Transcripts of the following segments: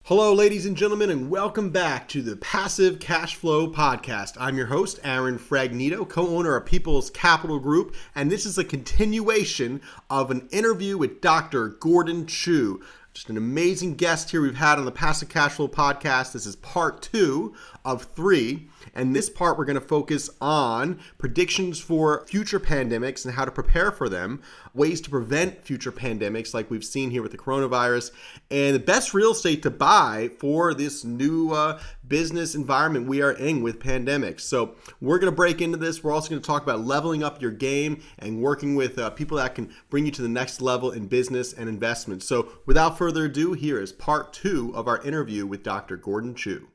Hello, ladies and gentlemen, and welcome back to the Passive Cash Flow Podcast. I'm your host, Aaron Fragnito, co-owner of People's Capital Group, and this is a continuation of an interview with Dr. Gordon Chiu. Just an amazing guest here we've had on the Passive Cash Flow Podcast. This is part 2 of 3. And this part, we're going to focus on predictions for future pandemics and how to prepare for them, ways to prevent future pandemics like we've seen here with the coronavirus, and the best real estate to buy for this new business environment we are in with pandemics. So we're going to break into this. We're also going to talk about leveling up your game and working with people that can bring you to the next level in business and investment. So without further ado, here is part 2 of our interview with Dr. Gordon Chiu.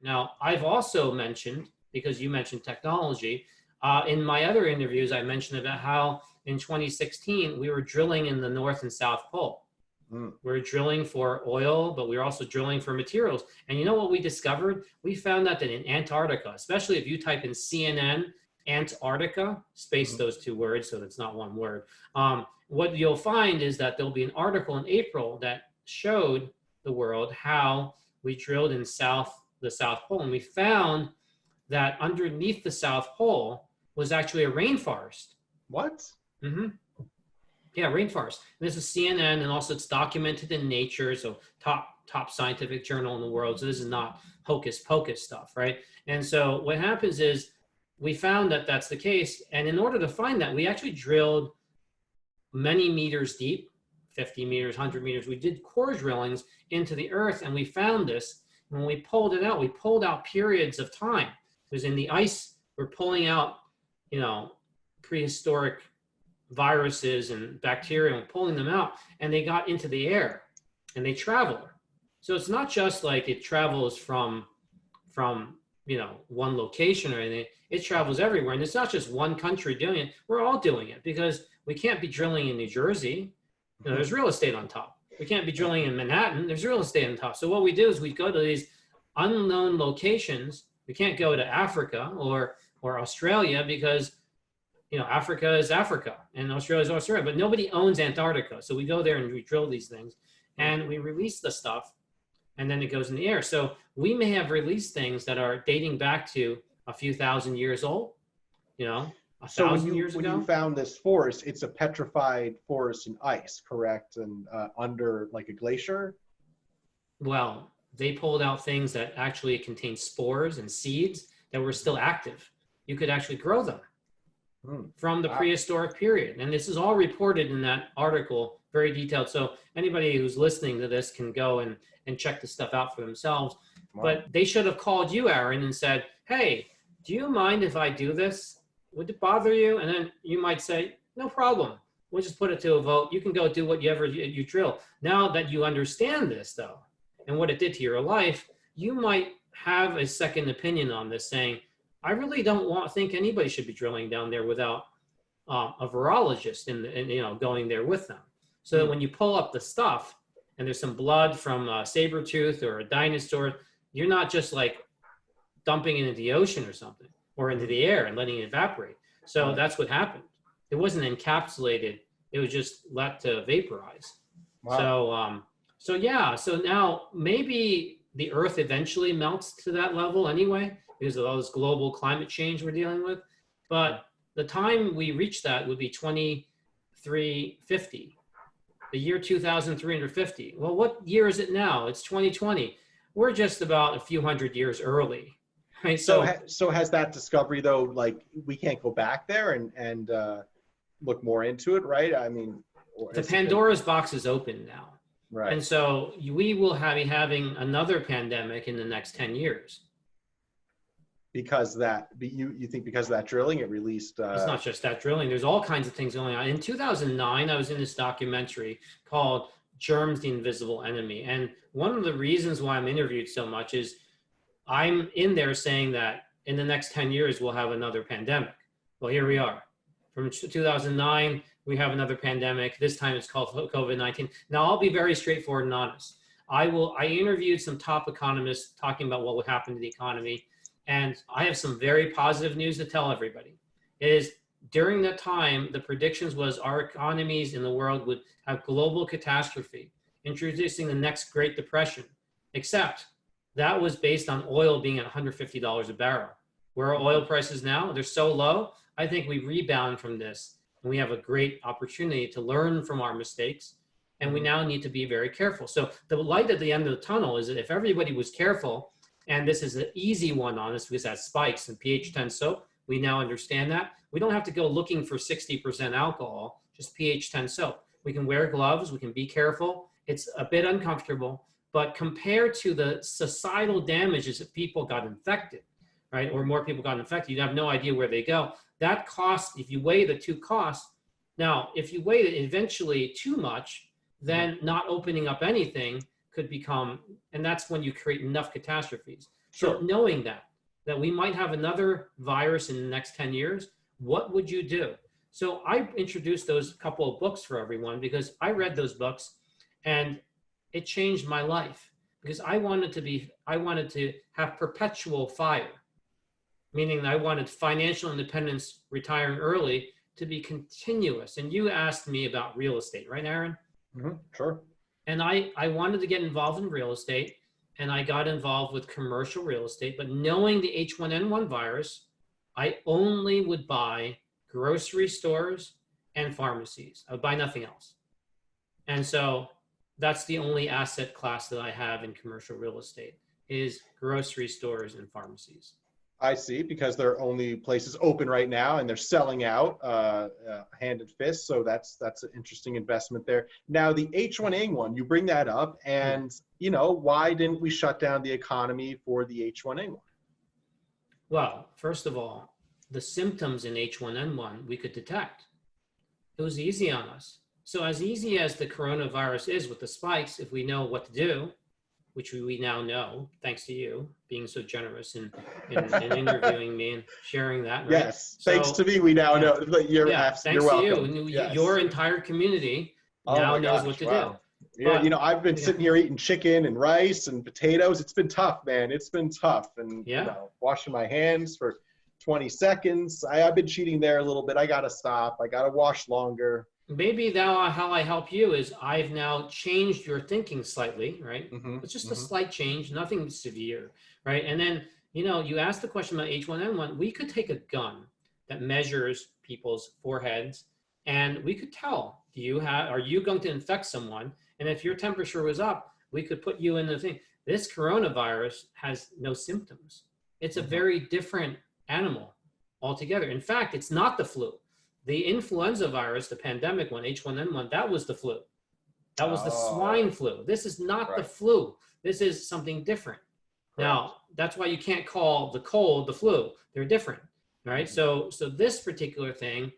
Now, I've also mentioned, because you mentioned technology, in my other interviews, I mentioned about how in 2016, we were drilling in the North and South Pole. We were drilling for oil, but we were also drilling for materials. And you know what we discovered? We found out that in Antarctica, especially if you type in CNN, Antarctica, space those two words, so that's not one word. What you'll find is that there'll be an article in April that showed the world how we drilled in the South Pole, and we found that underneath the South Pole was actually a rainforest. What? Yeah, rainforest. And this is CNN, and also it's documented in Nature, so top scientific journal in the world. So this is not hocus pocus stuff, right? And so what happens is we found that that's the case, and in order to find that, we actually drilled many meters deep, 50 meters, 100 meters. We did core drillings into the earth, and we found this. When we pulled it out, we pulled out periods of time. Because in the ice, we're pulling out, prehistoric viruses and bacteria and pulling them out, and they got into the air and they travel. So it's not just like it travels from one location or anything. It travels everywhere. And it's not just one country doing it. We're all doing it because we can't be drilling in New Jersey. There's real estate on top. We can't be drilling in Manhattan. There's real estate on top. So what we do is we go to these unknown locations. We can't go to Africa or Australia because, Africa is Africa and Australia is Australia, but nobody owns Antarctica. So we go there and we drill these things and we release the stuff and then it goes in the air. So we may have released things that are dating back to a few thousand years old, So 1,000 years ago. when you found this forest, it's a petrified forest in ice, correct? And under like a glacier? Well, they pulled out things that actually contain spores and seeds that were still active. You could actually grow them from the prehistoric period. And this is all reported in that article, very detailed. So anybody who's listening to this can go and check this stuff out for themselves. Wow. But they should have called you, Aaron, and said, hey, do you mind if I do this? Would it bother you? And then you might say, no problem. We'll just put it to a vote. You can go do whatever you drill. Now that you understand this, though, and what it did to your life, you might have a second opinion on this, saying, I really don't think anybody should be drilling down there without a virologist and going there with them. So that when you pull up the stuff and there's some blood from a saber tooth or a dinosaur, you're not just like dumping it into the ocean or something, or into the air and letting it evaporate. So that's what happened. It wasn't encapsulated. It was just let to vaporize. Wow. So now maybe the earth eventually melts to that level anyway, because of all this global climate change we're dealing with. But the time we reach that would be 2350, the year 2350. Well, what year is it now? It's 2020. We're just about a few hundred years early. Right? So has that discovery though, like we can't go back there and look more into it, right? I mean, the Pandora's box is open now. Right. And so we will be having another pandemic in the next 10 years. Because you think because of that drilling, it released... It's not just that drilling. There's all kinds of things going on. In 2009, I was in this documentary called Germs, the Invisible Enemy. And one of the reasons why I'm interviewed so much is I'm in there saying that in the next 10 years, we'll have another pandemic. Well, here we are. From 2009, we have another pandemic. This time it's called COVID-19. Now, I'll be very straightforward and honest. I interviewed some top economists talking about what would happen to the economy. And I have some very positive news to tell everybody. It is during that time, the predictions was our economies in the world would have global catastrophe. introducing the next Great Depression, except that was based on oil being at $150 a barrel. Where are oil prices now? They're so low. I think we rebound from this, and we have a great opportunity to learn from our mistakes, and we now need to be very careful. So the light at the end of the tunnel is that if everybody was careful, and this is an easy one on us because that spikes in pH 10 soap, we now understand that. We don't have to go looking for 60% alcohol, just pH 10 soap. We can wear gloves, we can be careful. It's a bit uncomfortable, but compared to the societal damages if people got infected, right, or more people got infected, you'd have no idea where they go. That cost, if you weigh the two costs, now, if you weigh it eventually too much, then not opening up anything could become, and that's when you create enough catastrophes. Sure. So knowing that we might have another virus in the next 10 years, what would you do? So I introduced those couple of books for everyone because I read those books and it changed my life because I wanted to have perpetual fire, meaning that I wanted financial independence, retiring early, to be continuous. And you asked me about real estate, right, Aaron? Mm-hmm. Sure. And I wanted to get involved in real estate, and I got involved with commercial real estate, but knowing the H1N1 virus, I only would buy grocery stores and pharmacies. I would buy nothing else. And so that's the only asset class that I have in commercial real estate is grocery stores and pharmacies. I see, because they're only places open right now and they're selling out hand and fist. So that's an interesting investment there. Now the H1N1, you bring that up, and you know, why didn't we shut down the economy for the H1N1? Well, first of all, the symptoms in H1N1 we could detect. It was easy on us. So as easy as the coronavirus is with the spikes, if we know what to do, which we now know, thanks to you being so generous in interviewing me and sharing that. Right? Yes, so, thanks to me, we now know. You're thanks welcome. To you. Yes. Your entire community now knows what to do. Yeah, but, you know, I've been sitting here eating chicken and rice and potatoes. It's been tough, man. It's been tough. And you know, washing my hands for 20 seconds. I've been cheating there a little bit. I got to stop. I got to wash longer. Maybe that how I help you is I've now changed your thinking slightly, right? It's just a slight change, nothing severe, right? And then, you know, you asked the question about H1N1. We could take a gun that measures people's foreheads, and we could tell, are you going to infect someone? And if your temperature was up, we could put you in the thing. This coronavirus has no symptoms. It's a very different animal altogether. In fact, it's not the flu. The influenza virus, the pandemic one, H1N1, that was the flu. That was the swine flu. This is not the flu. This is something different. Now, that's why you can't call the cold the flu. They're different, right? So this particular thing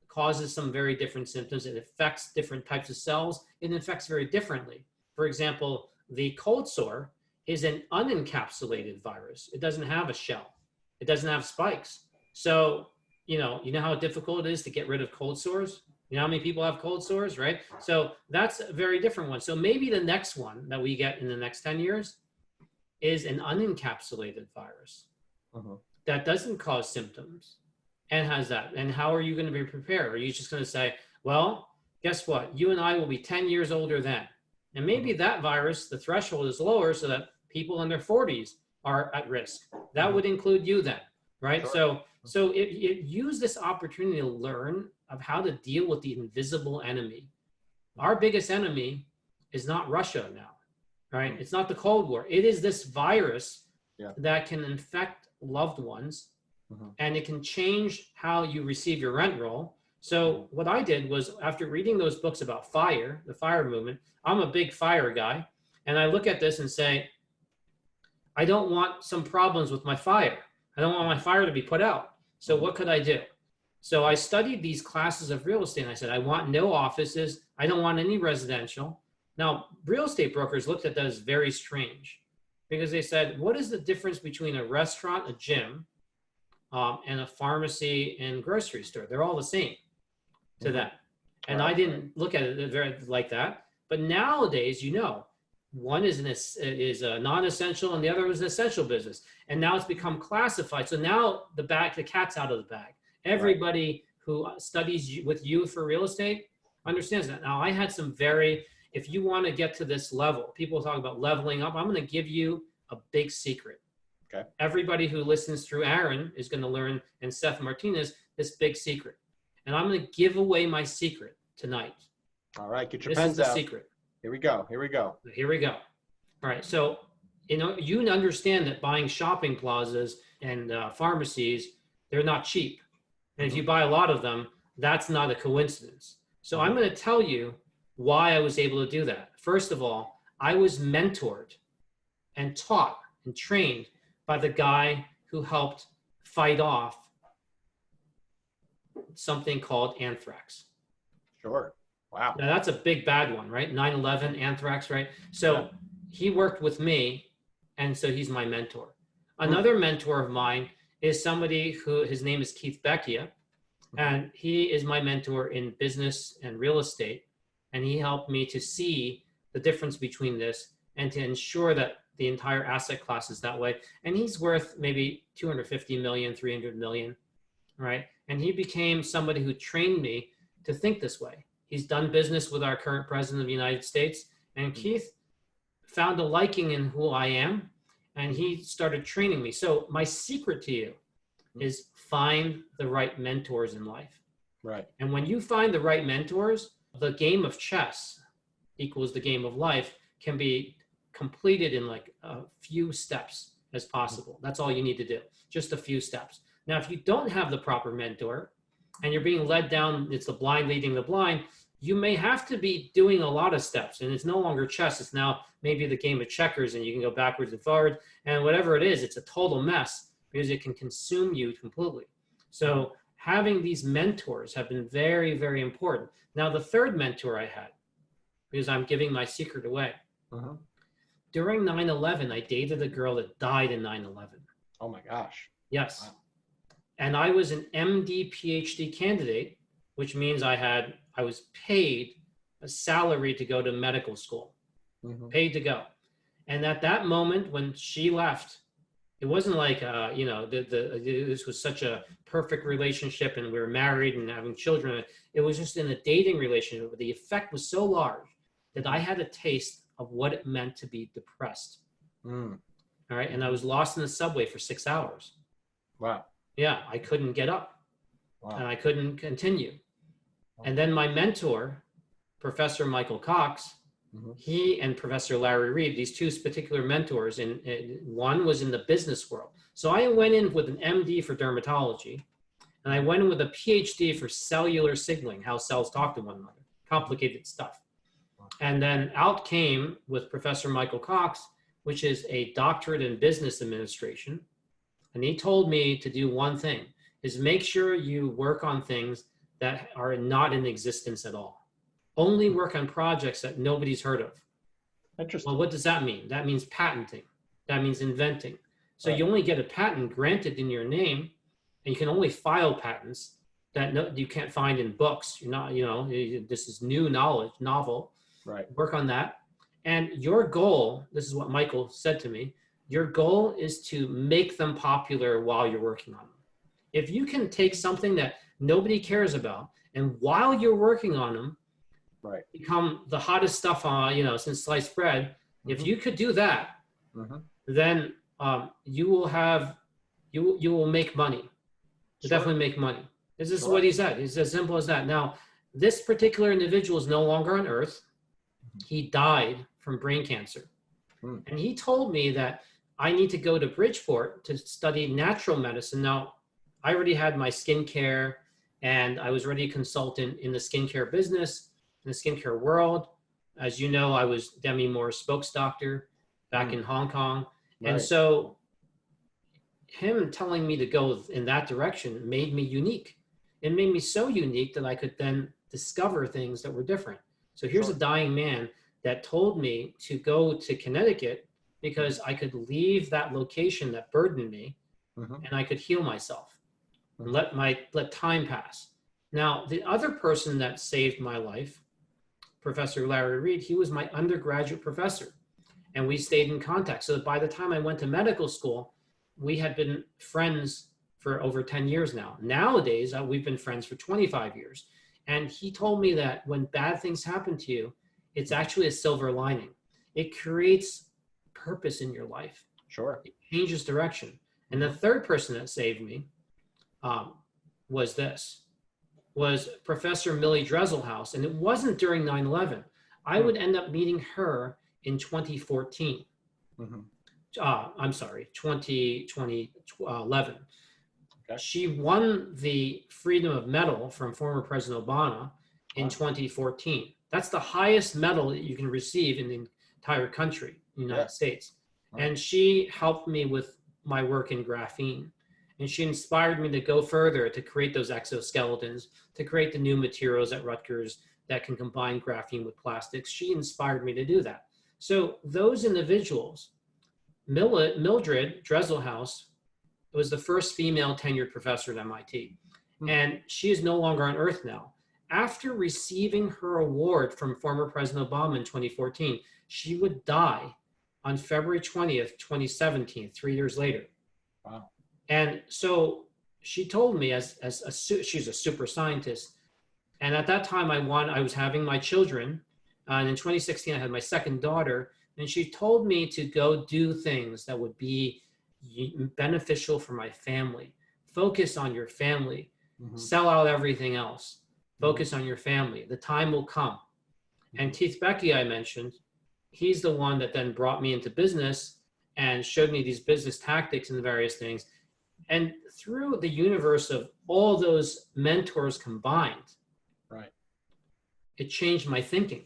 causes some very different symptoms. It affects different types of cells. It infects very differently. For example, the cold sore is an unencapsulated virus. It doesn't have a shell. It doesn't have spikes. So, you know how difficult it is to get rid of cold sores? You know how many people have cold sores, right? So that's a very different one. So maybe the next one that we get in the next 10 years is an unencapsulated virus that doesn't cause symptoms and has that. And how are you going to be prepared? Are you just going to say, well, guess what? You and I will be 10 years older then. And maybe that virus, the threshold is lower so that people in their 40s are at risk. That would include you then, right? Sure. So it use this opportunity to learn of how to deal with the invisible enemy. Our biggest enemy is not Russia now, right? It's not the Cold War. It is this virus that can infect loved ones, and it can change how you receive your rent roll. So what I did was, after reading those books about fire, the fire movement, I'm a big fire guy, and I look at this and say, I don't want some problems with my fire. I don't want my fire to be put out. So what could I do? So I studied these classes of real estate, and I said, I want no offices. I don't want any residential. Now, real estate brokers looked at that as very strange, because they said, what is the difference between a restaurant, a gym, and a pharmacy and grocery store? They're all the same to them. And I didn't look at it very like that. But nowadays, you know, one is a non-essential and the other is an essential business. And now it's become classified. So now the cat's out of the bag. Everybody who studies with you for real estate understands that. Now, I had some very, if you want to get to this level, people talk about leveling up. I'm going to give you a big secret. Okay. Everybody who listens through Aaron is going to learn, and Seth Martinez, this big secret. And I'm going to give away my secret tonight. All right, get your This is pens the out. secret. Here we go. Here we go. Here we go. All right. So, you understand that buying shopping plazas and pharmacies, they're not cheap. And if you buy a lot of them, that's not a coincidence. So I'm going to tell you why I was able to do that. First of all, I was mentored and taught and trained by the guy who helped fight off something called anthrax. Sure. Wow. Now that's a big bad one, right? 9/11, anthrax, right? So he worked with me, and so he's my mentor. Another mentor of mine is somebody who, his name is Keith Beckia, and he is my mentor in business and real estate. And he helped me to see the difference between this and to ensure that the entire asset class is that way. And he's worth maybe 250 million, 300 million, right? And he became somebody who trained me to think this way. He's done business with our current president of the United States. And Keith found a liking in who I am, and he started training me. So my secret to you is find the right mentors in life. Right. And when you find the right mentors, the game of chess equals the game of life can be completed in like a few steps as possible. That's all you need to do, just a few steps. Now, if you don't have the proper mentor and you're being led down, it's the blind leading the blind, you may have to be doing a lot of steps, and it's no longer chess. It's now maybe the game of checkers, and you can go backwards and forward, and whatever it is, it's a total mess because it can consume you completely. So having these mentors have been very, very important. Now, the third mentor I had, because I'm giving my secret away, during 9/11, I dated a girl that died in 9/11. Oh my gosh. Yes. Wow. And I was an MD, PhD candidate, which means I was paid a salary to go to medical school, paid to go. And at that moment when she left, it wasn't like, this was such a perfect relationship and we were married and having children. It was just in a dating relationship, but the effect was so large that I had a taste of what it meant to be depressed. All right. And I was lost in the subway for 6 hours. Wow. Yeah. I couldn't get up. Wow. And I couldn't continue. And then my mentor, Professor Michael Cox, he and Professor Larry Reed, these two particular mentors, and one was in the business world. So I went in with an MD for dermatology, and I went in with a PhD for cellular signaling, how cells talk to one another, complicated stuff. And then out came with Professor Michael Cox, which is a doctorate in business administration. And he told me to do one thing, is make sure you work on things that are not in existence at all. Only work on projects that nobody's heard of. Interesting. Well, what does that mean? That means patenting. That means inventing. So you only get a patent granted in your name, and you can only file patents that you can't find in books. You're not, this is new knowledge, novel. Right. Work on that. And your goal, this is what Michael said to me, your goal is to make them popular while you're working on them. If you can take something that nobody cares about, and while you're working on them, become the hottest stuff on, since sliced bread. If you could do that, then you will make money. You'll definitely make money. This is what he said. It's as simple as that. Now, this particular individual is no longer on Earth. He died from brain cancer. And he told me that I need to go to Bridgeport to study natural medicine. Now, I already had my skincare, and I was already a consultant in the skincare business, in the skincare world. As you know, I was Demi Moore's spokesdoctor back in Hong Kong. And so him telling me to go in that direction made me unique. It made me so unique that I could then discover things that were different. So here's a dying man that told me to go to Connecticut because I could leave that location that burdened me and I could heal myself and let time pass. Now, the other person that saved my life, Professor Larry Reed, he was my undergraduate professor, and we stayed in contact. So that by the time I went to medical school, we had been friends for over 10 years now. Nowadays, we've been friends for 25 years. And he told me that when bad things happen to you, it's actually a silver lining. It creates purpose in your life. Sure. It changes direction. And the third person that saved me was Professor Millie Dresselhaus. And it wasn't during 9/11. I would end up meeting her in 2014. I'm sorry, 2011. Okay. She won the Freedom of Medal from former President Obama in 2014. That's the highest medal that you can receive in the entire country, the United States. And she helped me with my work in graphene. And she inspired me to go further, to create those exoskeletons, to create the new materials at Rutgers that can combine graphene with plastics. She inspired me to do that. So those individuals, Mildred Dresselhaus was the first female tenured professor at MIT. And she is no longer on Earth now. After receiving her award from former President Obama in 2014, she would die on February 20th, 2017, 3 years later. Wow. And so she told me, she's a super scientist. And at that time, I was having my children. And in 2016, I had my second daughter. And she told me to go do things that would be beneficial for my family. Focus on your family. Sell out everything else. Focus on your family. The time will come. And Keith Becky, I mentioned, he's the one that then brought me into business and showed me these business tactics and the various things. And through the universe of all those mentors combined, it changed my thinking.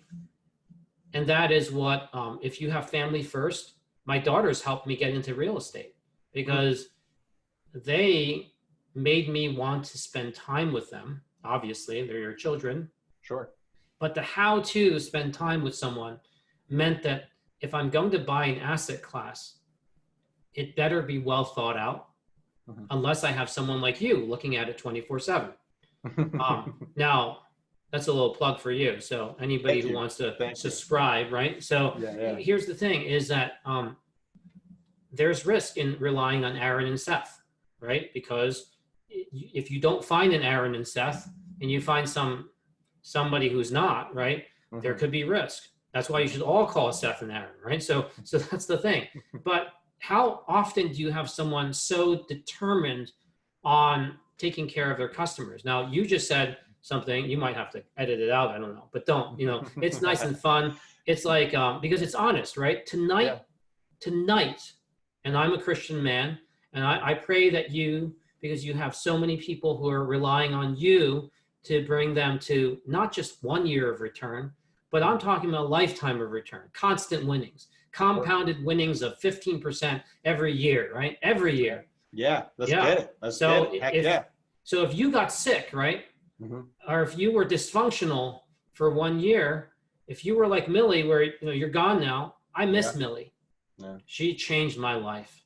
And that is what, if you have family first, my daughters helped me get into real estate because they made me want to spend time with them. Obviously, they're your children. Sure. But the how to spend time with someone meant that if I'm going to buy an asset class, it better be well thought out, unless I have someone like you looking at it 24/7. Now, that's a little plug for you. So anybody who wants to subscribe, right? So here's the thing is that there's risk in relying on Aaron and Seth, right? Because if you don't find an Aaron and Seth and you find somebody who's not, right, there could be risk. That's why you should all call Seth and Aaron, right? So that's the thing. But how often do you have someone so determined on taking care of their customers? Now, you just said something, you might have to edit it out, I don't know, but don't, it's nice and fun. It's like, because it's honest, right? Tonight, and I'm a Christian man, and I pray that because you have so many people who are relying on you to bring them to not just 1 year of return, but I'm talking about a lifetime of return, constant winnings, compounded winnings of 15% every year, right? Every year. Yeah, let's get it. Let's get it. Heck yeah. So if you got sick, right? Or if you were dysfunctional for 1 year, if you were like Millie, where you're gone now, I miss Millie. Yeah. She changed my life.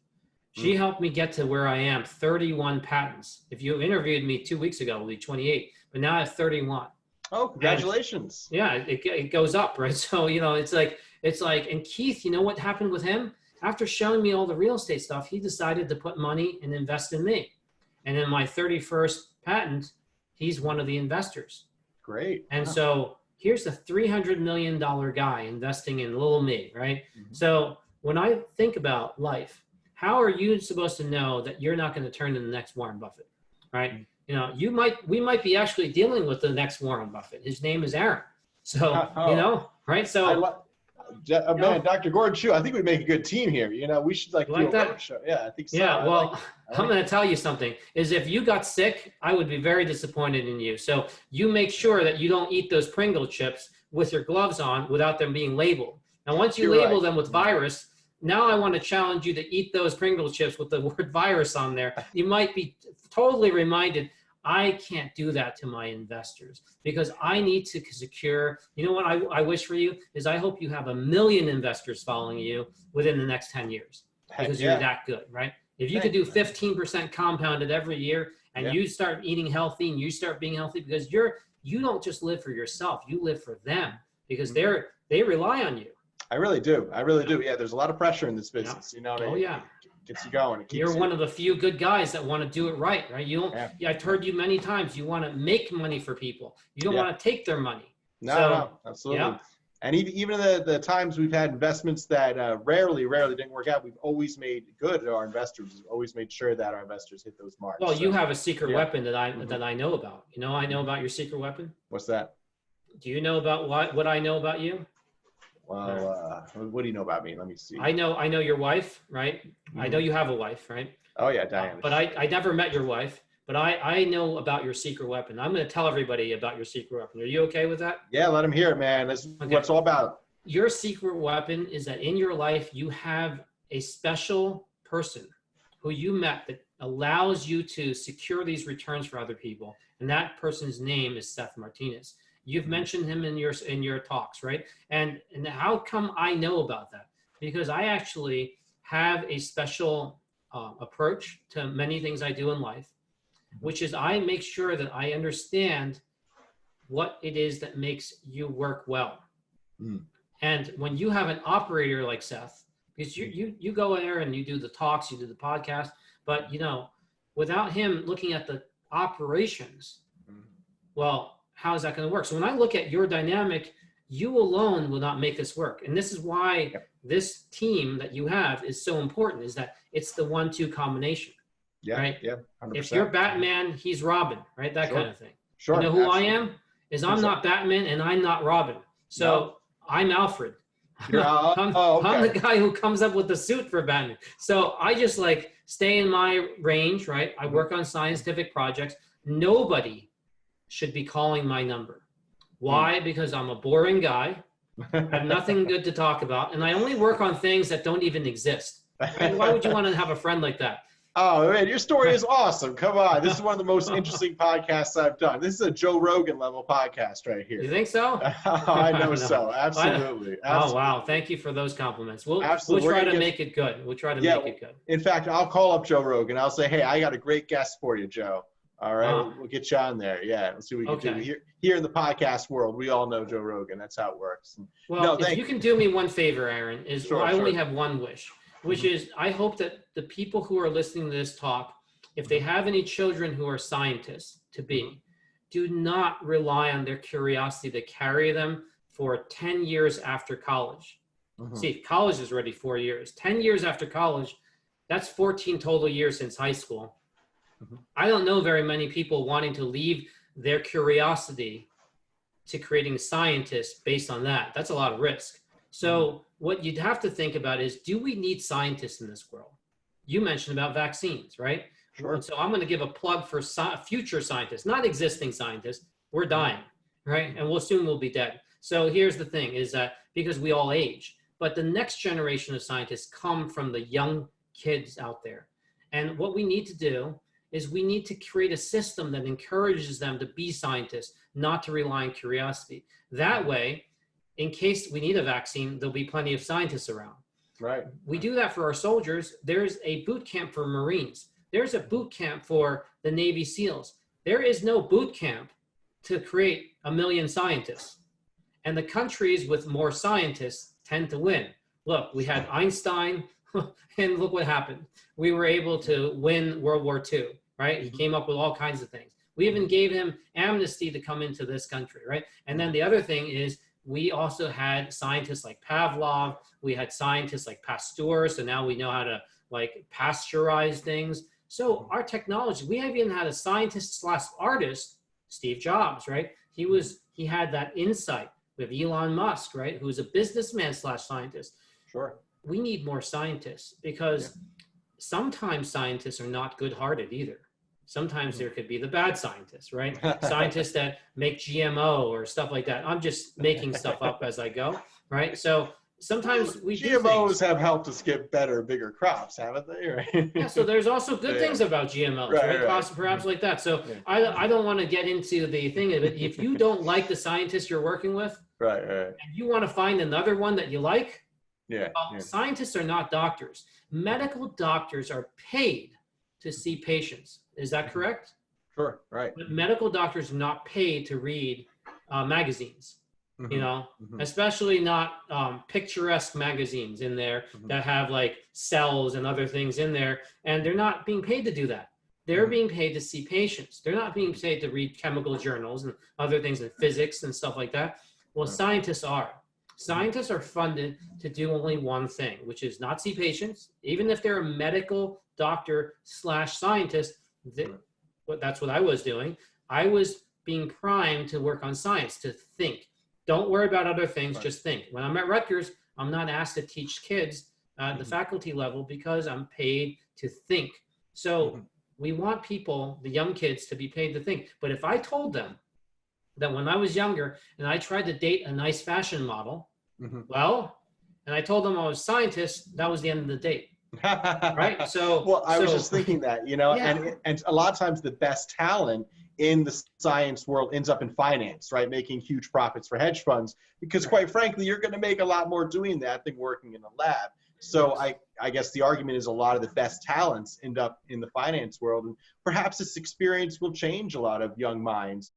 She helped me get to where I am, 31 patents. If you interviewed me 2 weeks ago, it would be 28, but now I have 31. Oh, congratulations. And it goes up, right? So, it's like, and Keith, you know what happened with him? After showing me all the real estate stuff, he decided to put money and invest in me. And in my 31st patent, he's one of the investors. Great. And so here's a $300 million guy investing in little me, right? So when I think about life, how are you supposed to know that you're not going to turn into the next Warren Buffett, right? We might be actually dealing with the next Warren Buffett. His name is Aaron. So, right? So, man, Dr. Gordon Chiu, I think we'd make a good team here. We should do like a that show. Yeah, I think so. Yeah, well, I'm going to tell you something is if you got sick, I would be very disappointed in you. So you make sure that you don't eat those Pringle chips with your gloves on without them being labeled. Now, once you label them with virus, now I want to challenge you to eat those Pringle chips with the word virus on there. You might be totally reminded, I can't do that to my investors because I need to secure, what I wish for you is I hope you have 1 million investors following you within the next 10 years because you're that good, right? If you could do 15% compounded every year and you start eating healthy and you start being healthy because you don't just live for yourself, you live for them because they rely on you. I really do. Yeah, there's a lot of pressure in this business, It gets you going. You're one of the few good guys that want to do it right? You don't. I've heard you many times. You want to make money for people. You don't want to take their money. No, absolutely. And even the times we've had investments that rarely didn't work out, we've always made good to our investors. We've always made sure that our investors hit those marks. Well, you have a secret yeah. weapon that I know about. You know, I know about your secret weapon. What's that? Do you know about what I know about you? Well, what do you know about me? Let me see. I know your wife, right? I know you have a wife, right? Oh yeah, Diana. But I never met your wife. But I know about your secret weapon. I'm going to tell everybody about your secret weapon. Are you okay with that? Yeah, let them hear it, man. That's what it's all about. Your secret weapon is that in your life, you have a special person who you met that allows you to secure these returns for other people. And that person's name is Seth Martinez. You've mentioned him in your talks, right? And how come I know about that? Because I actually have a special approach to many things I do in life, which is I make sure that I understand what it is that makes you work well. And when you have an operator like Seth, because you go there and you do the talks, you do the podcast, but you know, without him looking at the operations, well, how is that going to work? So when I look at your dynamic, you alone will not make this work. And this is why this team that you have is so important, is that it's the 1-2 combination. Yeah, right? yeah. 100%. If you're Batman, he's Robin, right? That kind of thing. Sure. You know who I am? I'm not Batman and I'm not Robin. So I'm Alfred. I'm the guy who comes up with the suit for Batman. So I just like stay in my range, right? I work on scientific projects. Nobody should be calling my number. Why? Because I'm a boring guy. I have nothing good to talk about. And I only work on things that don't even exist. Right? Why would you want to have a friend like that? Oh, man, your story is awesome. Come on. This is one of the most interesting podcasts I've done. This is a Joe Rogan level podcast right here. You think so? I know so. Absolutely. Oh, wow. Thank you for those compliments. We'll try to make it good. We'll try to make it good. In fact, I'll call up Joe Rogan. I'll say, hey, I got a great guest for you, Joe. All right. We'll get you on there. Yeah. Let's see what we can do. Here in the podcast world, we all know Joe Rogan. That's how it works. Well, if you can do me one favor, Aaron, I only have one wish, which is I hope that the people who are listening to this talk, if they have any children who are scientists to be, do not rely on their curiosity to carry them for 10 years after college. See, college is already 4 years. 10 years after college, that's 14 total years since high school. I don't know very many people wanting to leave their curiosity to creating scientists based on that. That's a lot of risk. So what you'd have to think about is, do we need scientists in this world? You mentioned about vaccines, right? Sure. So I'm going to give a plug for future scientists, not existing scientists. We're dying, right? And we'll be dead. So here's the thing is that because we all age, but the next generation of scientists come from the young kids out there. And what we need to do is we need to create a system that encourages them to be scientists, not to rely on curiosity. That way, in case we need a vaccine, there'll be plenty of scientists around. Right. We do that for our soldiers. There's a boot camp for Marines. There's a boot camp for the Navy SEALs. There is no boot camp to create 1 million scientists. And the countries with more scientists tend to win. Look, we had Einstein, and look what happened. We were able to win World War II, right? He came up with all kinds of things. We even gave him amnesty to come into this country, right? And then the other thing is, we also had scientists like Pavlov. We had scientists like Pasteur. So now we know how to like pasteurize things. So our technology, we have even had a scientist / artist, Steve Jobs, right? He had that insight with Elon Musk, right? Who's a businessman / scientist. Sure. We need more scientists because sometimes scientists are not good-hearted either. Sometimes there could be the bad scientists, right? Scientists that make GMO or stuff like that. I'm just making stuff up as I go, right? So sometimes we GMOs have helped us get better, bigger crops, haven't they? Right? Yeah, so there's also good things about GMOs, right? Perhaps like that. So I don't want to get into the thing of it. If you don't like the scientist you're working with, and you want to find another one that you like, scientists are not doctors. Medical doctors are paid to see patients. Is that correct? Sure, right. But medical doctors are not paid to read magazines, you know, especially not picturesque magazines in there that have like cells and other things in there. And they're not being paid to do that. They're being paid to see patients. They're not being paid to read chemical journals and other things in physics and stuff like that. Well, scientists are. Scientists are funded to do only one thing, which is not see patients. Even if they're a medical doctor / scientist, that's what I was doing. I was being primed to work on science, to think. Don't worry about other things, just think. When I'm at Rutgers, I'm not asked to teach kids at the faculty level because I'm paid to think. So we want people, the young kids, to be paid to think. But if I told them that when I was younger and I tried to date a nice fashion model, well, and I told them I was a scientist, that was the end of the date. Right? So, well, I was just thinking that, you know, Yeah. and a lot of times the best talent in the science world ends up in finance, right? Making huge profits for hedge funds, because quite frankly, you're going to make a lot more doing that than working in a lab. So I guess the argument is a lot of the best talents end up in the finance world, and perhaps this experience will change a lot of young minds.